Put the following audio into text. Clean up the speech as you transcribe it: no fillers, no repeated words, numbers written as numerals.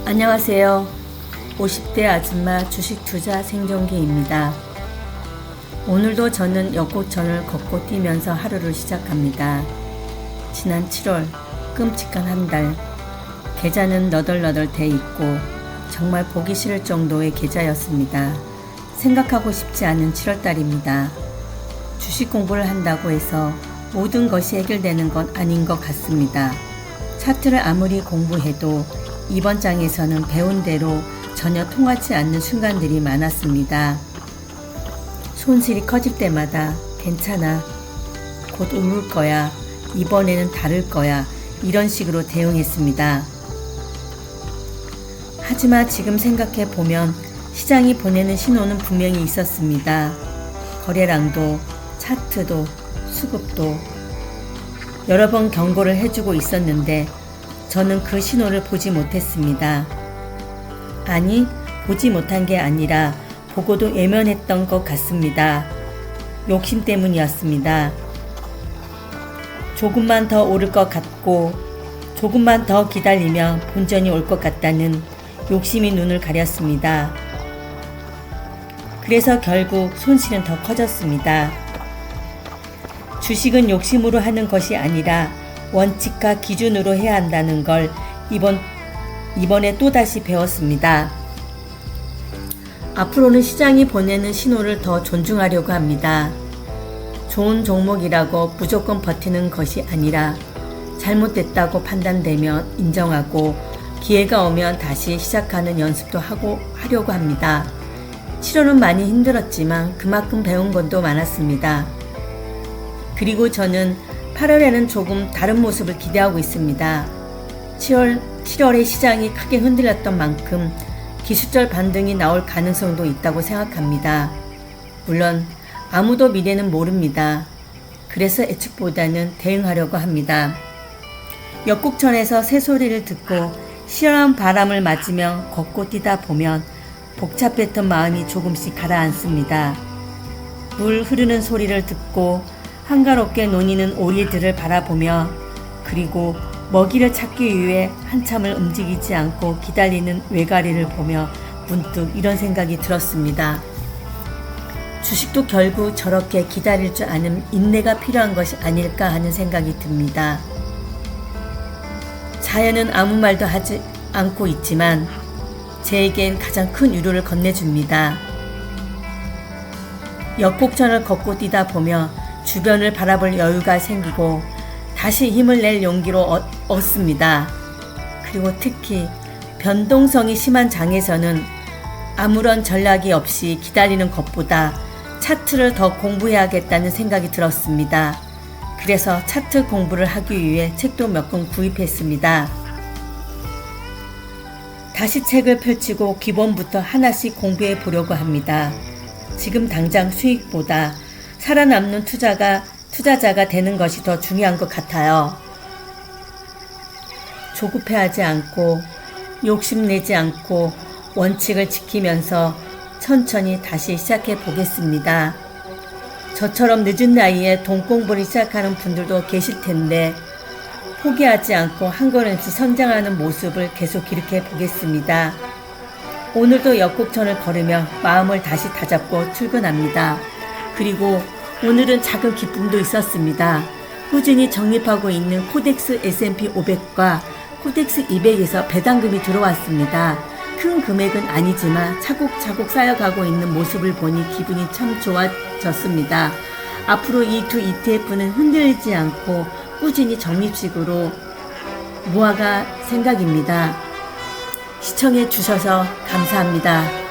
안녕하세요. 50대 아줌마 주식 투자 생존기입니다. 오늘도 저는 역곡천을 걷고 뛰면서 하루를 시작합니다. 지난 7월 끔찍한 한 달, 계좌는 너덜너덜 돼 있고 정말 보기 싫을 정도의 계좌였습니다. 생각하고 싶지 않은 7월달입니다. 주식 공부를 한다고 해서 모든 것이 해결되는 건 아닌 것 같습니다. 차트를 아무리 공부해도 이번 장에서는 배운 대로 전혀 통하지 않는 순간들이 많았습니다. 손실이 커질 때마다 괜찮아, 곧 오를 거야, 이번에는 다를 거야, 이런 식으로 대응했습니다. 하지만 지금 생각해 보면 시장이 보내는 신호는 분명히 있었습니다. 거래량도, 차트도, 수급도 여러 번 경고를 해주고 있었는데 저는 그 신호를 보지 못했습니다. 아니, 보지 못한 게 아니라 보고도 외면했던 것 같습니다. 욕심 때문이었습니다. 조금만 더 오를 것 같고 조금만 더 기다리면 본전이 올 것 같다는 욕심이 눈을 가렸습니다. 그래서 결국 손실은 더 커졌습니다. 주식은 욕심으로 하는 것이 아니라 원칙과 기준으로 해야 한다는 걸 이번에 또다시 배웠습니다. 앞으로는 시장이 보내는 신호를 더 존중하려고 합니다. 좋은 종목이라고 무조건 버티는 것이 아니라 잘못됐다고 판단되면 인정하고 기회가 오면 다시 시작하는 연습도 하려고 합니다. 7월은 많이 힘들었지만 그만큼 배운 것도 많았습니다. 그리고 저는 8월에는 조금 다른 모습을 기대하고 있습니다. 7월에 시장이 크게 흔들렸던 만큼 기술적 반등이 나올 가능성도 있다고 생각합니다. 물론 아무도 미래는 모릅니다. 그래서 예측보다는 대응하려고 합니다. 역곡천에서 새소리를 듣고 시원한 바람을 맞으며 걷고 뛰다 보면 복잡했던 마음이 조금씩 가라앉습니다. 물 흐르는 소리를 듣고 한가롭게 논이는 오리들을 바라보며 그리고 먹이를 찾기 위해 한참을 움직이지 않고 기다리는 외가리를 보며 문득 이런 생각이 들었습니다. 주식도 결국 저렇게 기다릴 줄 아는 인내가 필요한 것이 아닐까 하는 생각이 듭니다. 자연은 아무 말도 하지 않고 있지만 제겐 가장 큰 위로를 건네줍니다. 역곡천을 걷고 뛰다 보며 주변을 바라볼 여유가 생기고 다시 힘을 낼 용기로 얻습니다. 그리고 특히 변동성이 심한 장에서는 아무런 전략이 없이 기다리는 것보다 차트를 더 공부해야겠다는 생각이 들었습니다. 그래서 차트 공부를 하기 위해 책도 몇 권 구입했습니다. 다시 책을 펼치고 기본부터 하나씩 공부해 보려고 합니다. 지금 당장 수익보다 살아남는 투자자가 되는 것이 더 중요한 것 같아요. 조급해하지 않고 욕심내지 않고 원칙을 지키면서 천천히 다시 시작해 보겠습니다. 저처럼 늦은 나이에 돈 공부를 시작하는 분들도 계실 텐데 포기하지 않고 한 걸음씩 성장하는 모습을 계속 기록해 보겠습니다. 오늘도 역곡천을 걸으며 마음을 다시 다잡고 출근합니다. 그리고 오늘은 작은 기쁨도 있었습니다. 꾸준히 적립하고 있는 코덱스 S&P 500과 코덱스 200에서 배당금이 들어왔습니다. 큰 금액은 아니지만 차곡차곡 쌓여가고 있는 모습을 보니 기분이 참 좋아졌습니다. 앞으로 이 두 ETF는 흔들리지 않고 꾸준히 적립식으로 모아갈 생각입니다. 시청해 주셔서 감사합니다.